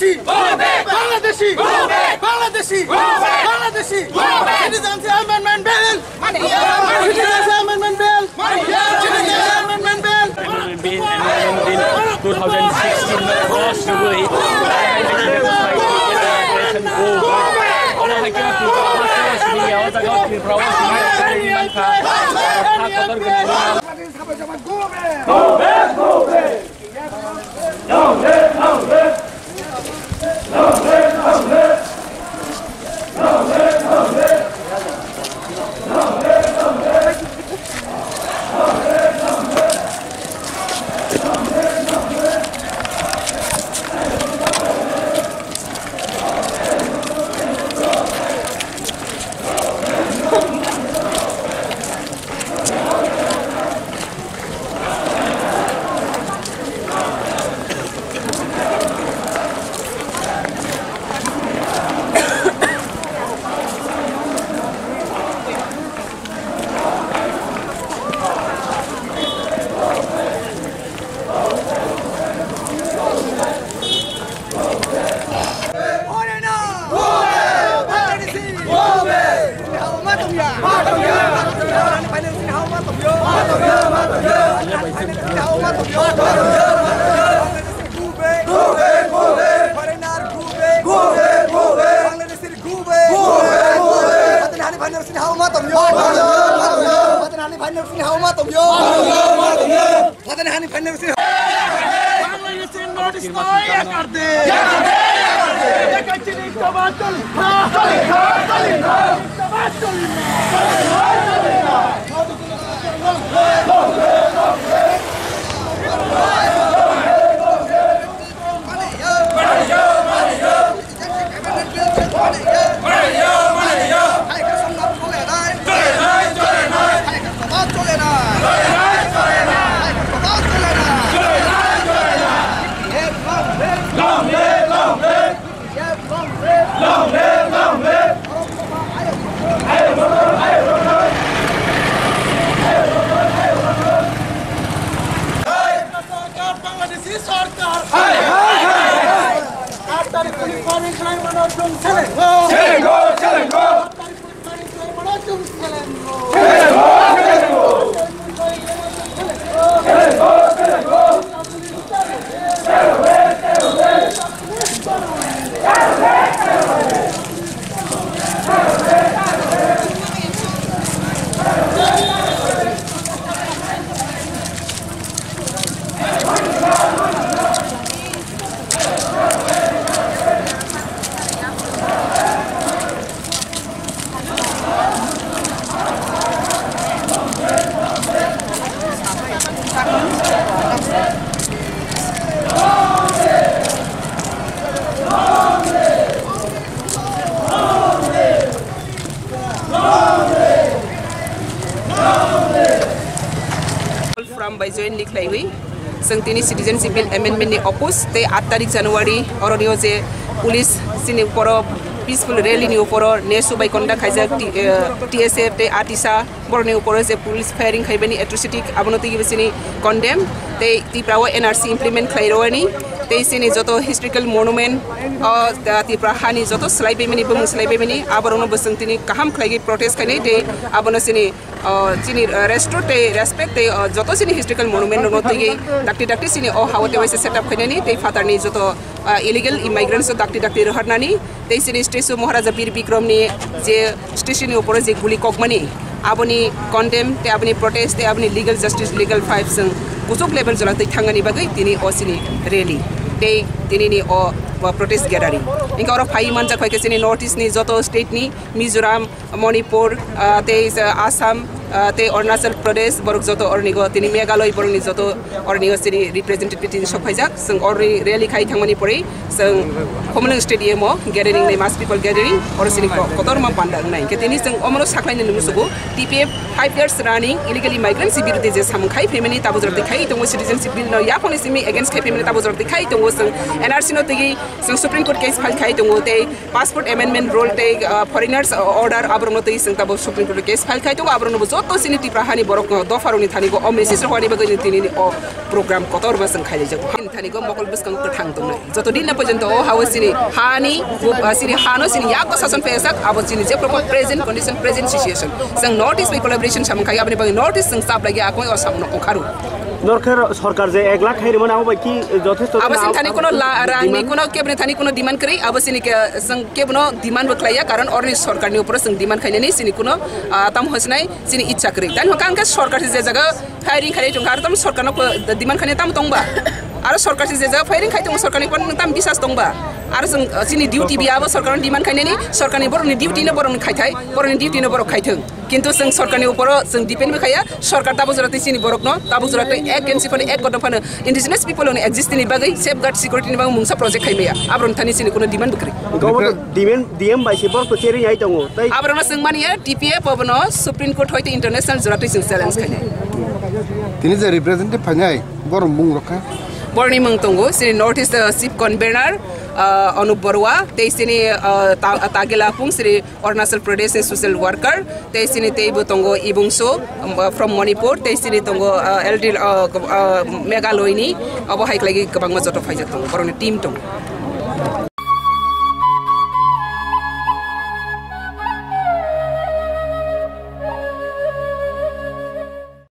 Bangladeshi, Bangladeshi, Bangladeshi, Bangladeshi, Citizenship Amendment Bill, Citizenship Amendment Bill, Citizenship Amendment Bill, Bill Amendment Bill 2016 crossed the way. From by jointly Khlaikha, Sangtini Citizenship Bill Amendment oppose the 8 January or the police sini poro peaceful rally ni uporo nesu by conduct hijack TSF te Atisa borne uporo the police firing khaibani atrocity abonoti gibsini condemn they prawa NRC implement khaironi they sini joto historical monument the prahani joto slai bemini bum slai bemini aborono basantini kaham Khlaikha protest khane te abono sini sini restore te respect te joto sini historical monument no te dakti sini o hawate wise setup khane ni te fatarni joto illegal immigrants so dakti harnani te sini station Maharaja Bir Bikram ni je station upore je guli kokmani aboni condemn te aboni protest te aboni legal justice legal five sang kusuk level jala te thangani bagai tini osini rally te tini ni o protest gathering inka ora phai manja khoi kesini north east ni joto state ni Mizoram Manipur te Assam te Arunachal Pradesh borok joto ornigo tini Meghalaya borok ni joto ornigo sini representative tin sokhajak sing orri rally khai thangmani pore sing KHUMULWNGO stadium o gathering ni mass people gathering or sini KOTOR ma pandang nai ketini sing omro saklai ni musugo TPF 5 years running illegal migrants birudhe je sam khai femini tabuzrti khai tongo citizenship bill no ya phone simi against khai femini tabuzrti khai tongo sing NRC no tegi sing Supreme Court case file khai tongo te passport amendment rule te foreigners order abrono te sing tabo Supreme Court case file khai tongo abrono joto sini ti prahani borok do faroni thani go o message ro wani bagani tini o program KOTOR ma sing khai jago thani ko mokol bus kang thang tung joto din na pojento hawo sini hani sini hano sini yak sason fesak abo sini je proper present condition present situation sang notice by collaboration sam khai abni bang notice sang sap lagi akoi or sam no kharu নরকার সরকার যে 1 লাখ খাইরে মানে আবার কি যথেষ্ট আবসিন থানি কোনো রাংনি কোনো কেবনে থানি কোনো ডিমান্ড করি আবসিনি কে সং কেবনো ডিমান্ড বকলাইয়া কারণ অরনি সরকারনি উপর সং ডিমান্ড খাইনে নি সিনি কোনো তাম হসনাই সিনি ইচ্ছা করি তান হকাঙ্কা সরকার যে জায়গা ফায়ারিং খাই টং আর তাম সরকারনো ডিমান্ড খাইনে তাম তংবা আর সরকার যে জায়গা ফায়ারিং খাই টং সরকারনি কোন তাম বিশ্বাস তংবা আর সং সিনি ডিউটি বিয়াবো সরকারনি ডিমান্ড খাইনে নি সরকারনি বরনি ডিউটি নে বরনি খাইথাই বরনি ডিউটি নে বরক খাইথং কিন্তু সং সরকারনি উপর সং ডিপেন্ড খাইয়া সরকার তাবো জরাতে সিনি বরক ন তাবো জরাতে এজেন্সি ফনে এক gut ফনে indigenous people on exist ni bagai safeguard security ni bang mungsa project khaimaya abron thani sini kono demand bukri government demand dm by sebor ko cheri ai tango tai abron sing mania tpa pabno supreme court hoite international jorati sing challenge khaine tini je representative phanyai borom bung rokha borni mung tongo sini notice the chief convener Anup Barua te sini tagela pung sri Arunachal Pradesh social worker te sini te tongo ibungso from Manipur te sini tongo LD Megaloini abo haik lagi kabang ma joto phai jatong boroni team tong